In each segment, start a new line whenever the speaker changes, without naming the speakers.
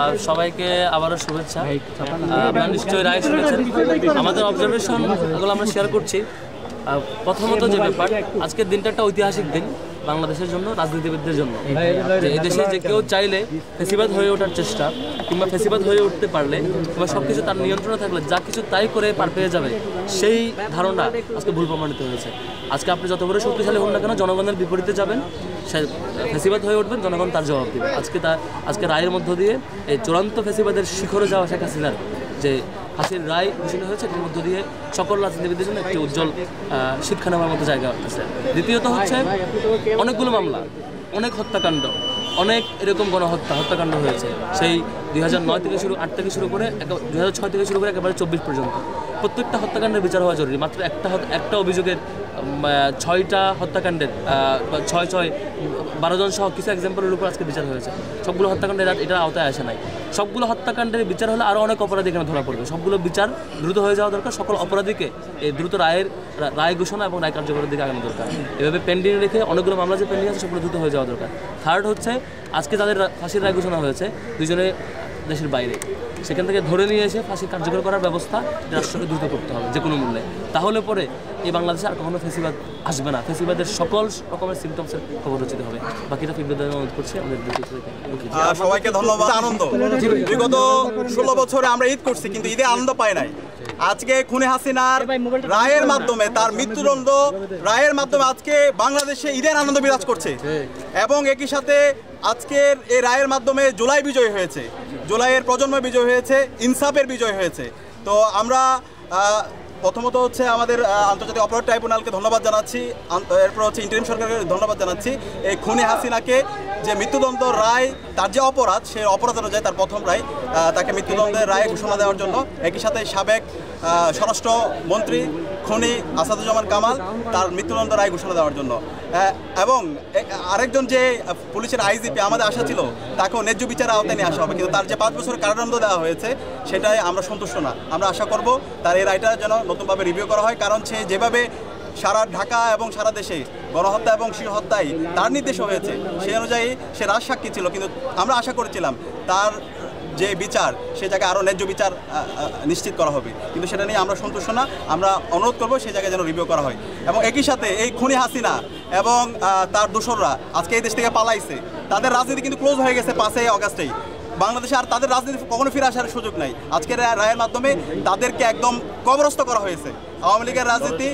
সবাইকে আবারও শুভেচ্ছা। আপনারা নিশ্চয়ই রায় শুনেছেন। আমাদের অবজারভেশন এগুলো আমরা শেয়ার করছি। প্রথমত যে ব্যাপার, আজকের দিনটা একটা ঐতিহাসিক দিন বাংলাদেশের জন্য, রাজনীতিবিদদের জন্য। এই দেশে যে কেউ চাইলে ফেসিবাদ হয়ে ওঠার চেষ্টা কিংবা ফেসিবাদ হয়ে উঠতে পারলে কিংবা সব কিছু তার নিয়ন্ত্রণে থাকলে যা কিছু তাই করে পার পেয়ে যাবে, সেই ধারণা আজকে ভুল প্রমাণিত হয়েছে। আজকে আপনি যত বড় শক্তিশালী হন না কেন, জনগণের বিপরীতে যাবেন, ফেসিবাদ হয়ে উঠবেন, জনগণ তার জবাব দেবে। আজকে রায়ের মধ্য দিয়ে এই চূড়ান্ত ফেসিবাদের শিখরে যাওয়া শেখ হাসিনার যে ফাঁসির রায় ঘোষিত হয়েছে, এর মধ্য দিয়ে সকল রাজনীতিবিদদের জন্য একটি উজ্জ্বল শিক্ষা নেওয়ার মতো জায়গা আছে। দ্বিতীয়ত হচ্ছে, অনেকগুলো মামলা, অনেক হত্যাকাণ্ড, অনেক এরকম হত্যাকাণ্ড হয়েছে। সেই 2009 থেকে শুরু, 8 থেকে শুরু করে 2006 থেকে শুরু করে একেবারে 24 পর্যন্ত প্রত্যেকটা হত্যাকাণ্ডের বিচার হওয়া জরুরি। মাত্র একটা অভিযোগের 6টা হত্যাকাণ্ডের 12 জন সহ কিছু এক্সাম্পলের উপর আজকে বিচার হয়েছে। সবগুলো হত্যাকাণ্ডের এটার আওতায় আসে নাই। সবগুলো হত্যাকাণ্ডের বিচার হলে আরও অনেক অপরাধী এখানে ধরা পড়বে। সবগুলো বিচার দ্রুত হয়ে যাওয়া দরকার। সকল অপরাধীকে এই দ্রুত রায় ঘোষণা এবং রায় কার্যকরের দিকে আগানো দরকার। এভাবে পেন্ডিং রেখে অনেকগুলো মামলা যে পেন্ডিং আছে সেগুলো দ্রুত হয়ে যাওয়া দরকার। থার্ড হচ্ছে, আজকে যাদের ফাঁসির রায় ঘোষণা হয়েছে দুজনে দেশের বাইরে, সেখান থেকে ধরে নিয়ে এসে ফাঁসি কার্যকর করার ব্যবস্থা রাষ্ট্রকে দ্রুত করতে হবে যে কোনো মূল্যে। তাহলে পরে এই বাংলাদেশে আর কখনো ফেসিবাদ আসবে না। ফেসিবাদের সকল রকমের সিমটমসের খবর রচিত হবে। বাকিটা ফিডব্যাক দেওয়ার অনুরোধ করছি আমাদের
সবাইকে ধন্যবাদ। আনন্দ, বিগত 16 বছরে আমরা ঈদ করছি কিন্তু ঈদে আনন্দ পাই নাই। আজকে খুনি হাসিনার রায়ের মাধ্যমে, তার মৃত্যুদণ্ড রায়ের মাধ্যমে আজকে বাংলাদেশে ঈদের আনন্দ বিরাজ করছে। এবং একই সাথে আজকের এই রায়ের মাধ্যমে জুলাই বিজয় হয়েছে, জুলাইয়ের প্রজন্ম বিজয় হয়েছে, ইনসাফের বিজয় হয়েছে। তো আমরা প্রথমত হচ্ছে আমাদের আন্তর্জাতিক অপরাধ ট্রাইব্যুনালকে ধন্যবাদ জানাচ্ছি, এরপর হচ্ছে ইন্টারিম সরকারকে ধন্যবাদ জানাচ্ছি। এই খুনি হাসিনাকে যে মৃত্যুদণ্ড রায়, তার যে অপরাধ, সেই অপরাধ অনুযায়ী তার প্রথম রায়, তাকে মৃত্যুদণ্ডের রায় ঘোষণা দেওয়ার জন্য। একই সাথে সাবেক স্বরাষ্ট্রমন্ত্রী খুনি আসাদুজ্জামান কামাল, তার মৃত্যুদণ্ড রায় ঘোষণা দেওয়ার জন্য। এবং আরেকজন যে পুলিশের আইজিপি, আমাদের আশা ছিল তাকেও ন্যায্য বিচারের আওতায় নিয়ে আসা হবে, কিন্তু তার যে 5 বছরের কারাদণ্ড দেওয়া হয়েছে সেটাই আমরা সন্তুষ্ট না। আমরা আশা করব তার এই রায়টা যেন নতুনভাবে রিভিউ করা হয়, কারণ সে যেভাবে সারা ঢাকা এবং সারা দেশে গণহত্যা এবং শিশু হত্যায় তার নির্দেশ হয়েছে, সেই অনুযায়ী সে রাজসাক্ষী ছিল। কিন্তু আমরা আশা করেছিলাম তার যে বিচার, সে জায়গায় আরও ন্যায্য বিচার নিশ্চিত করা হবে, কিন্তু সেটা নিয়ে আমরা সন্তুষ্ট না। আমরা অনুরোধ করবো সেই জায়গায় যেন রিভিউ করা হয়। এবং একই সাথে এই খুনি হাসিনা এবং তার দোসররা আজকে এই দেশ থেকে পালাইছে, তাদের রাজনীতি কিন্তু ক্লোজ হয়ে গেছে 5 আগস্টেই। বাংলাদেশে আর তাদের রাজনীতি কখনো ফিরে আসার সুযোগ নাই। আজকের রায়ের মাধ্যমে তাদেরকে একদম কবরস্থ করা হয়েছে। আওয়ামী লীগের রাজনীতি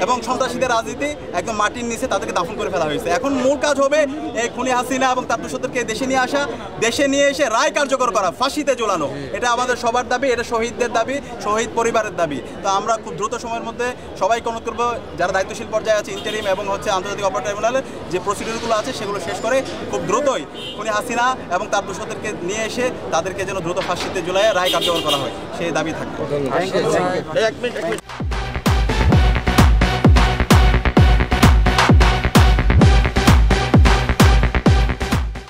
এবং সন্ত্রাসীদের রাজনীতি একদম মাটির নিচে তাদেরকে দাফন করে ফেলা হয়েছে। এখন মূল কাজ হবে এই খুনি হাসিনা এবং তার দোষরদেরকে দেশে নিয়ে আসা, দেশে নিয়ে এসে রায় কার্যকর করা, ফাঁসিতে ঝোলানো। এটা আমাদের সবার দাবি, এটা শহীদদের দাবি, শহীদ পরিবারের দাবি। তো আমরা খুব দ্রুত সময়ের মধ্যে সবাইকে অনুরোধ করবো, যারা দায়িত্বশীল পর্যায়ে আছে, ইন্টারিম এবং হচ্ছে আন্তর্জাতিক অপরাধ ট্রাইব্যুনালের যে প্রসিডিউরগুলো আছে সেগুলো শেষ করে খুব দ্রুতই খুনি হাসিনা এবং তার দোষরদেরকে নিয়ে এসে তাদেরকে যেন দ্রুত ফাঁসিতে ঝুলাইয়ে রায় কার্যকর করা হয়, সেই দাবি থাকবে।